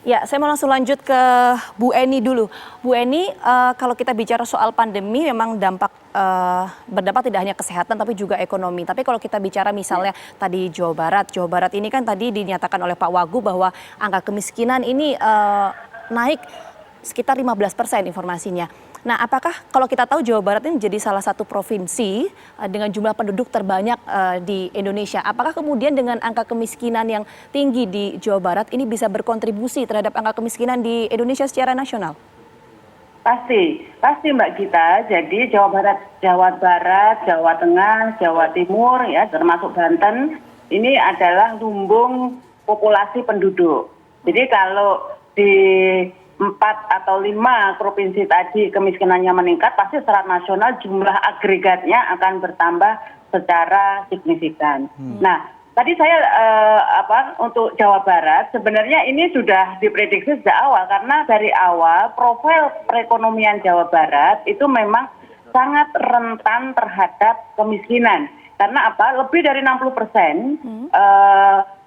Ya, saya mau langsung lanjut ke Bu Eni dulu. Bu Eni, kalau kita bicara soal pandemi, memang berdampak tidak hanya kesehatan tapi juga ekonomi. Tapi kalau kita bicara misalnya tadi Jawa Barat ini kan tadi dinyatakan oleh Pak Wagub bahwa angka kemiskinan ini naik sekitar 15% informasinya. Nah, apakah kalau kita tahu Jawa Barat ini jadi salah satu provinsi dengan jumlah penduduk terbanyak di Indonesia. Apakah kemudian dengan angka kemiskinan yang tinggi di Jawa Barat ini bisa berkontribusi terhadap angka kemiskinan di Indonesia secara nasional? Pasti Mbak Gita. Jadi Jawa Barat, Jawa Tengah, Jawa Timur ya termasuk Banten ini adalah lumbung populasi penduduk. Jadi kalau di 4 atau 5 provinsi tadi kemiskinannya meningkat, pasti secara nasional jumlah agregatnya akan bertambah secara signifikan. Nah, tadi saya untuk Jawa Barat sebenarnya ini sudah diprediksi sejak awal karena dari awal profil perekonomian Jawa Barat itu memang sangat rentan terhadap kemiskinan. Karena apa? Lebih dari 60%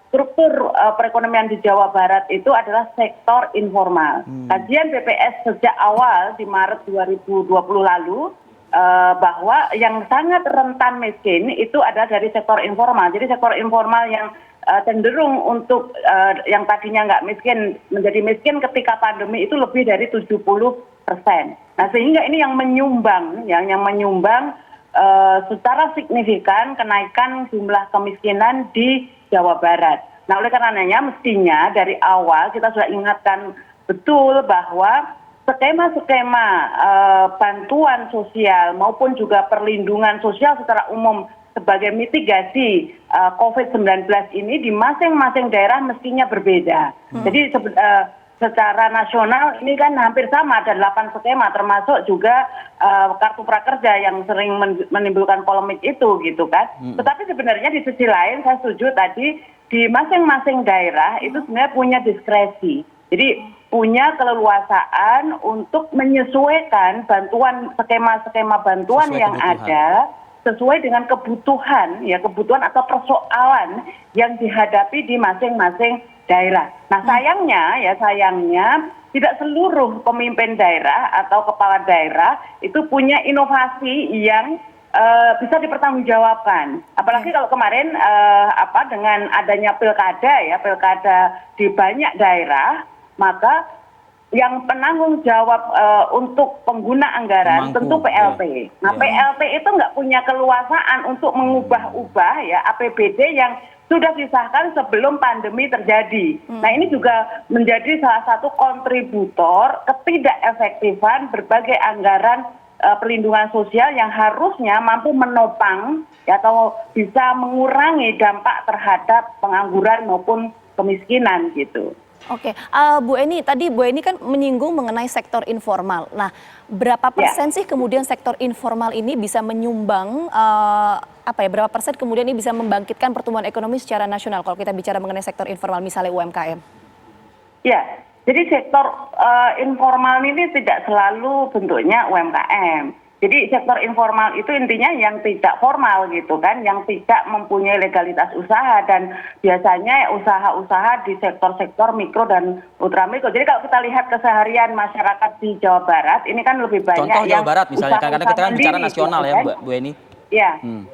struktur perekonomian di Jawa Barat itu adalah sektor informal. Kajian BPS sejak awal di Maret 2020 lalu bahwa yang sangat rentan miskin itu adalah dari sektor informal. Jadi sektor informal yang cenderung untuk yang tadinya nggak miskin menjadi miskin ketika pandemi itu lebih dari 70%. Nah sehingga ini yang menyumbang secara signifikan kenaikan jumlah kemiskinan di Jawa Barat. Nah oleh karenanya mestinya dari awal kita sudah ingatkan betul bahwa skema-skema bantuan sosial maupun juga perlindungan sosial secara umum sebagai mitigasi COVID-19 ini di masing-masing daerah mestinya berbeda. Jadi secara nasional ini kan hampir sama, ada 8 skema termasuk juga kartu prakerja yang sering menimbulkan polemik itu gitu kan. Tetapi sebenarnya di sisi lain saya setuju tadi di masing-masing daerah itu sebenarnya punya diskresi. Jadi punya keleluasaan untuk menyesuaikan bantuan skema-skema bantuan yang ada sesuai dengan kebutuhan atau persoalan yang dihadapi di masing-masing daerah. Nah sayangnya tidak seluruh pemimpin daerah atau kepala daerah itu punya inovasi yang bisa dipertanggungjawabkan. Apalagi kalau kemarin dengan adanya pilkada di banyak daerah, maka yang penanggung jawab untuk pengguna anggaran tentu PLT. Nah PLT itu nggak punya keluasaan untuk mengubah-ubah APBD yang sudah disahkan sebelum pandemi terjadi. Nah ini juga menjadi salah satu kontributor ketidakefektifan berbagai anggaran perlindungan sosial yang harusnya mampu menopang atau bisa mengurangi dampak terhadap pengangguran maupun kemiskinan gitu. Oke, Bu Eni, tadi Bu Eni kan menyinggung mengenai sektor informal. Nah, berapa persen sih kemudian sektor informal ini bisa menyumbang, berapa persen kemudian ini bisa membangkitkan pertumbuhan ekonomi secara nasional kalau kita bicara mengenai sektor informal, misalnya UMKM? Ya, jadi sektor informal ini tidak selalu bentuknya UMKM. Jadi sektor informal itu intinya yang tidak formal gitu kan, yang tidak mempunyai legalitas usaha dan biasanya usaha-usaha di sektor-sektor mikro dan ultramikro. Jadi kalau kita lihat keseharian masyarakat di Jawa Barat ini kan lebih banyak contoh yang Jawa Barat misalnya, karena kita kan bicara nasional ya Bu Eni. Ya,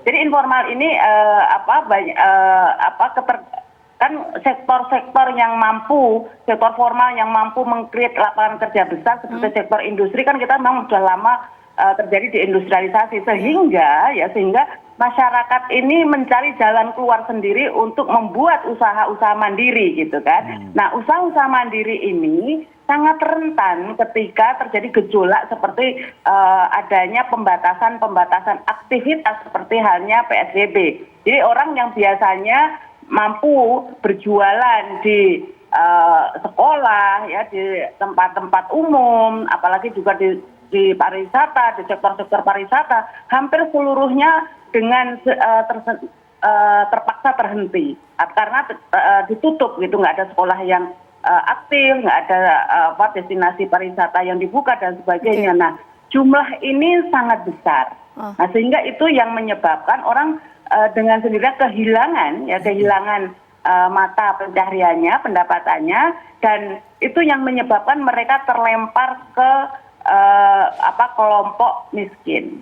jadi informal ini kan sektor-sektor yang mampu, sektor formal yang mampu mengkreat lapangan kerja besar seperti sektor industri kan kita memang sudah lama terjadi di industrialisasi sehingga masyarakat ini mencari jalan keluar sendiri untuk membuat usaha-usaha mandiri gitu kan. Nah usaha-usaha mandiri ini sangat rentan ketika terjadi gejolak seperti adanya pembatasan aktivitas seperti halnya PSBB. Jadi orang yang biasanya mampu berjualan di sekolah di tempat-tempat umum, apalagi juga di pariwisata, di sektor-sektor pariwisata, hampir seluruhnya dengan terpaksa terhenti karena ditutup gitu, nggak ada sekolah yang aktif, nggak ada destinasi pariwisata yang dibuka dan sebagainya. Nah jumlah ini sangat besar. Nah sehingga itu yang menyebabkan orang dengan sendirinya kehilangan mata pencahariannya, pendapatannya, dan itu yang menyebabkan mereka terlempar ke kelompok miskin.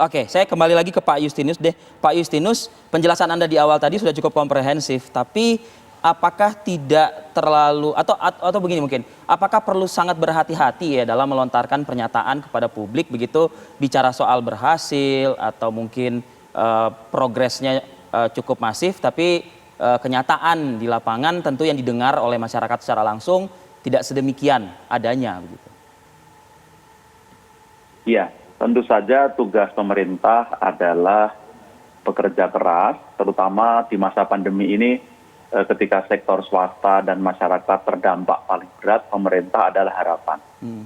Oke, saya kembali lagi ke Pak Justinus deh. Pak Justinus, penjelasan Anda di awal tadi sudah cukup komprehensif, tapi apakah tidak terlalu atau begini mungkin, apakah perlu sangat berhati-hati ya dalam melontarkan pernyataan kepada publik begitu bicara soal berhasil atau mungkin progresnya cukup masif, tapi kenyataan di lapangan tentu yang didengar oleh masyarakat secara langsung tidak sedemikian adanya begitu. Iya, tentu saja tugas pemerintah adalah bekerja keras, terutama di masa pandemi ini ketika sektor swasta dan masyarakat terdampak paling berat, pemerintah adalah harapan.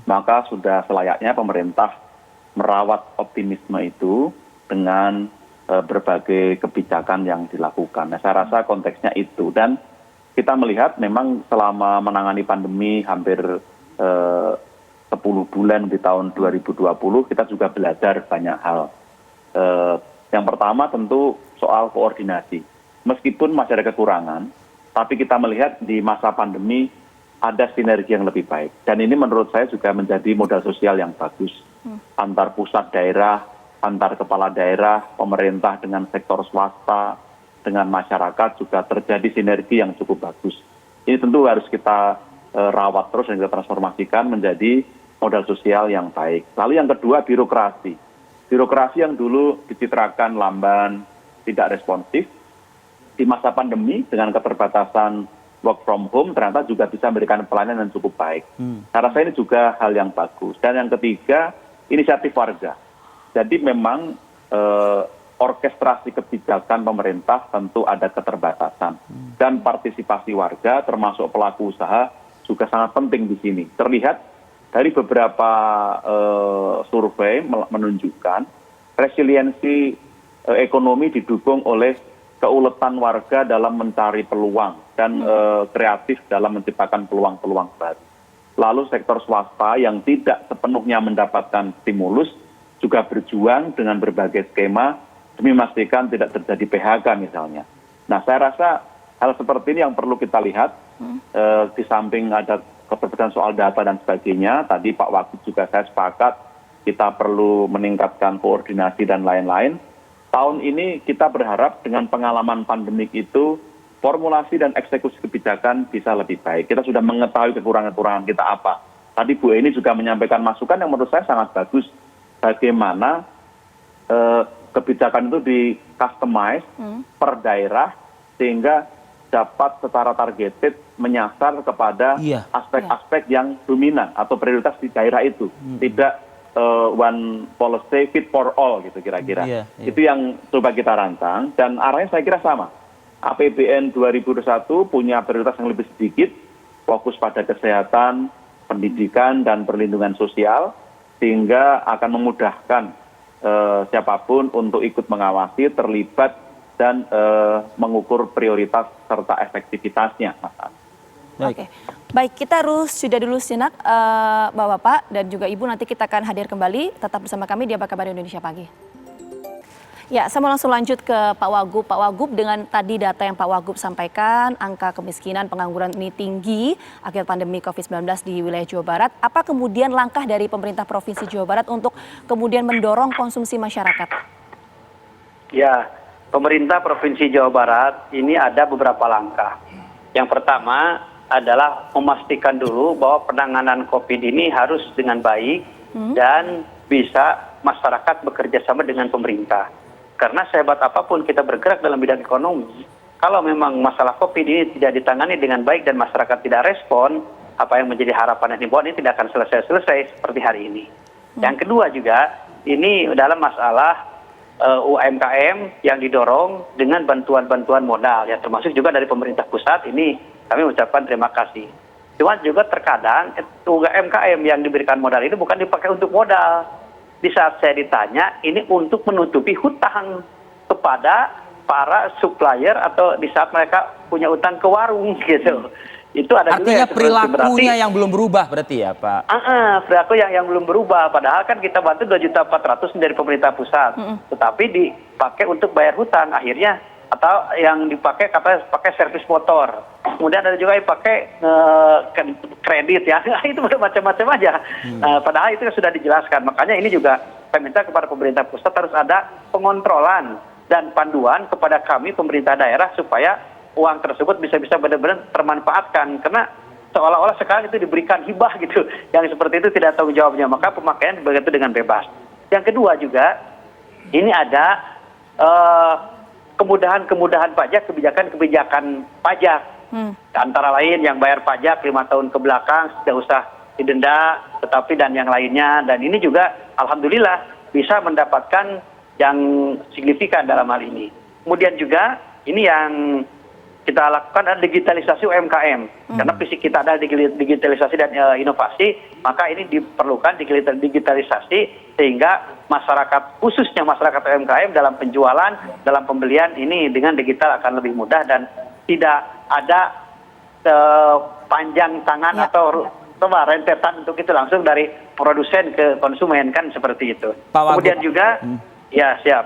Maka sudah selayaknya pemerintah merawat optimisme itu dengan berbagai kebijakan yang dilakukan. Nah, saya rasa konteksnya itu. Dan kita melihat memang selama menangani pandemi hampir 10 bulan di tahun 2020, kita juga belajar banyak hal. Yang pertama tentu soal koordinasi. Meskipun masih ada kekurangan, tapi kita melihat di masa pandemi ada sinergi yang lebih baik. Dan ini menurut saya juga menjadi modal sosial yang bagus. Antar pusat daerah, antar kepala daerah, pemerintah dengan sektor swasta, dengan masyarakat juga terjadi sinergi yang cukup bagus. Ini tentu harus kita rawat terus dan kita transformasikan menjadi modal sosial yang baik. Lalu yang kedua, birokrasi. Birokrasi yang dulu dicitrakan lamban, tidak responsif, di masa pandemi dengan keterbatasan work from home ternyata juga bisa memberikan pelayanan yang cukup baik. Saya rasa ini juga hal yang bagus. Dan yang ketiga, inisiatif warga. Jadi memang orkestrasi kebijakan pemerintah tentu ada keterbatasan. Dan partisipasi warga termasuk pelaku usaha juga sangat penting di sini. Terlihat dari beberapa survei menunjukkan resiliensi ekonomi didukung oleh keuletan warga dalam mencari peluang dan kreatif dalam menciptakan peluang-peluang baru. Lalu sektor swasta yang tidak sepenuhnya mendapatkan stimulus juga berjuang dengan berbagai skema demi memastikan tidak terjadi PHK misalnya. Nah, saya rasa hal seperti ini yang perlu kita lihat di samping ada kebetulan soal data dan sebagainya. Tadi Pak Wagub juga saya sepakat kita perlu meningkatkan koordinasi dan lain-lain. Tahun ini kita berharap dengan pengalaman pandemik itu formulasi dan eksekusi kebijakan bisa lebih baik. Kita sudah mengetahui kekurangan-kekurangan kita apa. Tadi Bu Eni juga menyampaikan masukan yang menurut saya sangat bagus. Bagaimana kebijakan itu di-customize per daerah sehingga dapat secara targeted menyasar kepada aspek-aspek yang dominan atau prioritas di daerah itu. Tidak one policy fit for all gitu kira-kira. Itu yang coba kita rancang dan arahnya saya kira sama. APBN 2021 punya prioritas yang lebih sedikit, fokus pada kesehatan, pendidikan, dan perlindungan sosial, sehingga akan memudahkan siapapun untuk ikut mengawasi, terlibat, dan mengukur prioritas serta efektivitasnya. Oke, baik, kita harus sudah dulu sejenak, Bapak-Bapak dan juga Ibu, nanti kita akan hadir kembali, tetap bersama kami di Apa Kabar Indonesia Pagi. Ya, saya mau langsung lanjut ke Pak Wagub. Pak Wagub, dengan tadi data yang Pak Wagub sampaikan, angka kemiskinan, pengangguran ini tinggi akibat pandemi COVID-19 di wilayah Jawa Barat. Apa kemudian langkah dari pemerintah Provinsi Jawa Barat untuk kemudian mendorong konsumsi masyarakat? Ya, pemerintah Provinsi Jawa Barat ini ada beberapa langkah. Yang pertama adalah memastikan dulu bahwa penanganan COVID ini harus dengan baik dan bisa masyarakat bekerja sama dengan pemerintah. Karena sehebat apapun kita bergerak dalam bidang ekonomi, kalau memang masalah COVID ini tidak ditangani dengan baik dan masyarakat tidak respon, apa yang menjadi harapan yang dibuat ini tidak akan selesai-selesai seperti hari ini. Yang kedua juga, ini dalam masalah UMKM yang didorong dengan bantuan-bantuan modal, ya termasuk juga dari pemerintah pusat. Ini kami ucapkan terima kasih. Cuma juga terkadang UMKM yang diberikan modal ini bukan dipakai untuk modal. Di saat saya ditanya, ini untuk menutupi hutang kepada para supplier atau di saat mereka punya utang ke warung gitu. Itu ada artinya juga perilakunya yang belum berubah berarti ya Pak? Perilaku yang belum berubah. Padahal kan kita bantu 2.400.000 dari pemerintah pusat. Tetapi dipakai untuk bayar hutang. Akhirnya atau yang dipakai katanya pakai servis motor. Kemudian ada juga yang pakai kredit ya, itu macam-macam aja. Padahal itu sudah dijelaskan. Makanya ini juga saya minta kepada pemerintah pusat harus ada pengontrolan dan panduan kepada kami pemerintah daerah supaya uang tersebut bisa benar-benar termanfaatkan. Karena seolah-olah sekarang itu diberikan hibah gitu, yang seperti itu tidak tahu jawabnya. Maka pemakaian begitu dengan bebas. Yang kedua juga ini ada kemudahan pajak, kebijakan pajak. Antara lain yang bayar pajak 5 tahun ke belakang tidak usah didenda, tetapi dan yang lainnya. Dan ini juga alhamdulillah bisa mendapatkan yang signifikan dalam hal ini. Kemudian juga ini yang kita lakukan adalah digitalisasi UMKM. Karena visi kita adalah digitalisasi dan inovasi, maka ini diperlukan digitalisasi sehingga masyarakat, khususnya masyarakat UMKM dalam penjualan, dalam pembelian ini dengan digital akan lebih mudah dan tidak ada panjang tangan atau rentetan untuk itu langsung dari produsen ke konsumen, kan seperti itu. Kemudian juga, ya siap.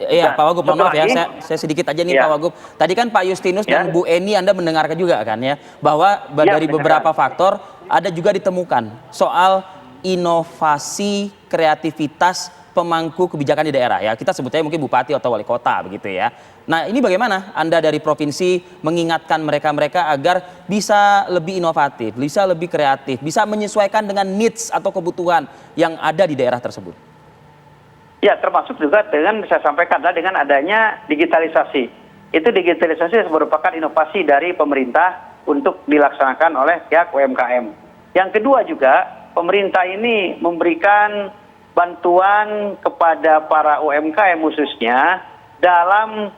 Iya, Pak Wagub, mohon maaf ya, ini, saya sedikit aja nih Pak Wagub. Tadi kan Pak Justinus dan Bu Eni Anda mendengarkan juga kan ya, bahwa dari beberapa faktor ada juga ditemukan soal inovasi, kreativitas pemangku kebijakan di daerah ya. Kita sebutnya mungkin bupati atau wali kota begitu ya. Nah, ini bagaimana Anda dari provinsi mengingatkan mereka-mereka agar bisa lebih inovatif, bisa lebih kreatif, bisa menyesuaikan dengan needs atau kebutuhan yang ada di daerah tersebut? Ya, termasuk juga dengan saya sampaikan adalah dengan adanya digitalisasi. Itu digitalisasi merupakan inovasi dari pemerintah untuk dilaksanakan oleh pihak UMKM. Yang kedua juga, pemerintah ini memberikan bantuan kepada para UMKM khususnya dalam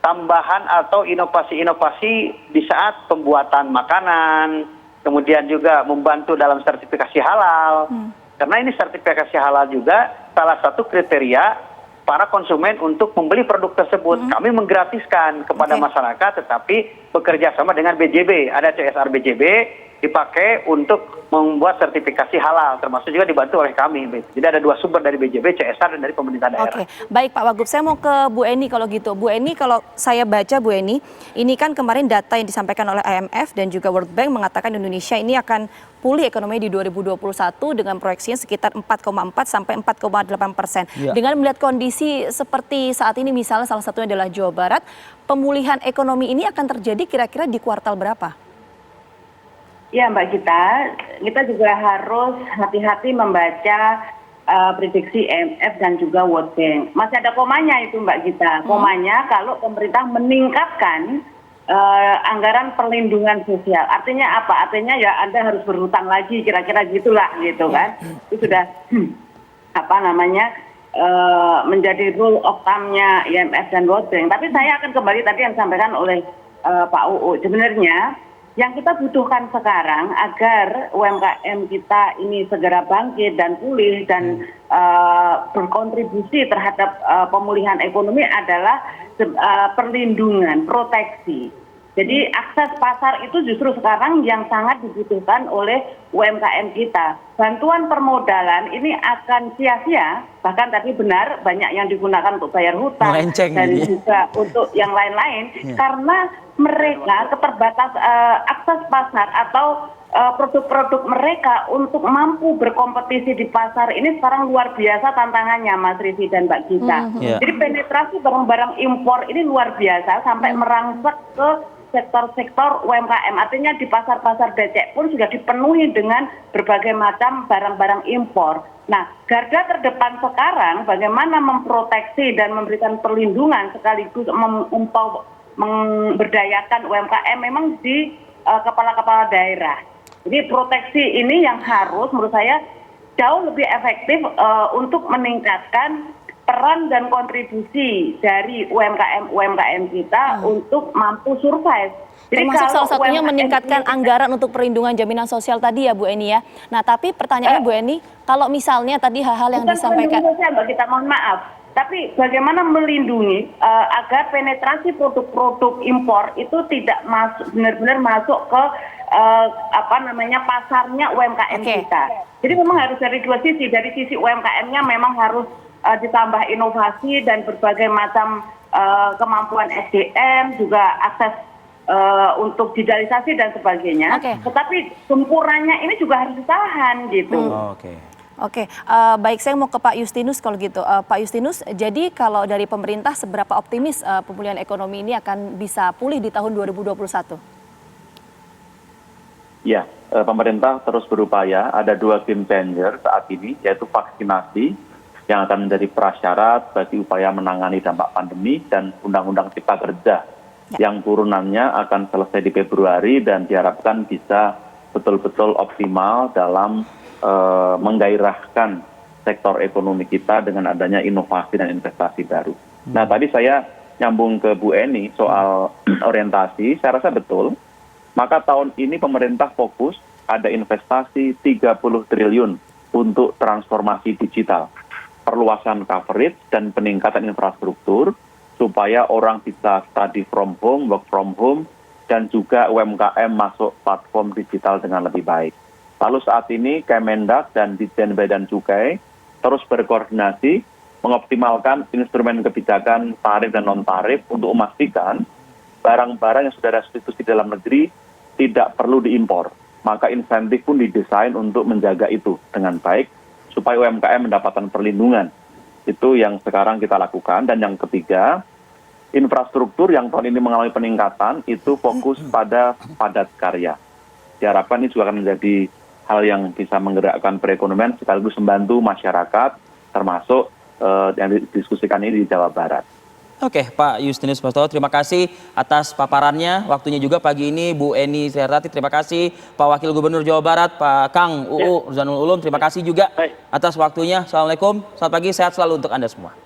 tambahan atau inovasi-inovasi di saat pembuatan makanan, kemudian juga membantu dalam sertifikasi halal. Karena ini sertifikasi halal juga salah satu kriteria para konsumen untuk membeli produk tersebut. Kami menggratiskan kepada masyarakat, tetapi bekerja sama dengan BJB. Ada CSR BJB dipakai untuk membuat sertifikasi halal, termasuk juga dibantu oleh kami. Jadi ada 2 sumber dari BJB, CSR, dan dari pemerintah daerah. Oke, baik Pak Wagub, saya mau ke Bu Eni kalau gitu. Bu Eni, kalau saya baca Bu Eni, ini kan kemarin data yang disampaikan oleh IMF dan juga World Bank mengatakan Indonesia ini akan pulih ekonomi di 2021 dengan proyeksinya sekitar 4,4 sampai 4,8%. Dengan melihat kondisi seperti saat ini, misalnya salah satunya adalah Jawa Barat, pemulihan ekonomi ini akan terjadi kira-kira di kuartal berapa? Ya Mbak Gita, kita juga harus hati-hati membaca prediksi IMF dan juga World Bank. Masih ada komanya itu Mbak Gita. Komanya kalau pemerintah meningkatkan anggaran perlindungan sosial. Artinya apa? Artinya ya Anda harus berhutang lagi, kira-kira gitulah gitu kan. Itu sudah menjadi rule of thumb-nya IMF dan World Bank. Tapi saya akan kembali tadi yang disampaikan oleh Pak UU. Sebenarnya yang kita butuhkan sekarang agar UMKM kita ini segera bangkit dan pulih dan berkontribusi terhadap pemulihan ekonomi adalah perlindungan, proteksi. Jadi akses pasar itu justru sekarang yang sangat dibutuhkan oleh UMKM kita. Bantuan permodalan ini akan sia-sia, bahkan tadi benar banyak yang digunakan untuk bayar hutang dan juga untuk yang lain-lain, karena mereka akses pasar atau produk-produk mereka untuk mampu berkompetisi di pasar ini sekarang luar biasa tantangannya, Mas Rizky dan Mbak Gita. Jadi penetrasi barang-barang impor ini luar biasa sampai merangsek ke sektor-sektor UMKM. Artinya di pasar-pasar becek pun sudah dipenuhi dengan berbagai macam barang-barang impor. Nah, garda terdepan sekarang bagaimana memproteksi dan memberikan perlindungan sekaligus memberdayakan UMKM memang di kepala-kepala daerah. Jadi proteksi ini yang harus menurut saya jauh lebih efektif untuk meningkatkan peran dan kontribusi dari UMKM kita untuk mampu survive. Jadi termasuk salah satunya meningkatkan anggaran untuk perlindungan jaminan sosial tadi ya Bu Eni ya. Nah tapi pertanyaannya Bu Eni, kalau misalnya tadi hal-hal yang disampaikan. Bukan kita mohon maaf, tapi bagaimana melindungi agar penetrasi produk-produk impor itu tidak benar-benar masuk ke pasarnya UMKM kita. Jadi memang harus dari 2 sisi. Dari sisi UMKM-nya memang harus ditambah inovasi dan berbagai macam kemampuan SDM, juga akses untuk digitalisasi dan sebagainya. Oke. Tetapi sempurnanya ini juga harus ditahan gitu. Oke, baik, saya mau ke Pak Justinus kalau gitu. Pak Justinus, jadi kalau dari pemerintah seberapa optimis pemulihan ekonomi ini akan bisa pulih di tahun 2021? Ya, pemerintah terus berupaya. Ada 2 game changer saat ini, yaitu vaksinasi yang akan menjadi prasyarat bagi upaya menangani dampak pandemi, dan Undang-Undang Cipta Kerja yang turunannya akan selesai di Februari dan diharapkan bisa betul-betul optimal dalam menggairahkan sektor ekonomi kita dengan adanya inovasi dan investasi baru. Nah, tadi saya nyambung ke Bu Eni soal orientasi, saya rasa betul. Maka tahun ini pemerintah fokus ada investasi 30 triliun untuk transformasi digital, perluasan coverage dan peningkatan infrastruktur supaya orang bisa study from home, work from home, dan juga UMKM masuk platform digital dengan lebih baik. Lalu saat ini Kemendak dan Ditjen Bea dan Cukai terus berkoordinasi mengoptimalkan instrumen kebijakan tarif dan non-tarif untuk memastikan barang-barang yang sudah ada substitusi dalam negeri tidak perlu diimpor. Maka insentif pun didesain untuk menjaga itu dengan baik supaya UMKM mendapatkan perlindungan. Itu yang sekarang kita lakukan. Dan yang ketiga, infrastruktur yang tahun ini mengalami peningkatan itu fokus pada padat karya. Diharapkan ini juga akan menjadi hal yang bisa menggerakkan perekonomian sekaligus membantu masyarakat, termasuk yang didiskusikan ini di Jawa Barat. Oke, Pak Justinus Prastowo, terima kasih atas paparannya. Waktunya juga pagi ini, Bu Eni Suhertati, terima kasih. Pak Wakil Gubernur Jawa Barat, Pak Kang UU Ruzanul Ulum, terima kasih juga atas waktunya. Assalamualaikum, selamat pagi, sehat selalu untuk Anda semua.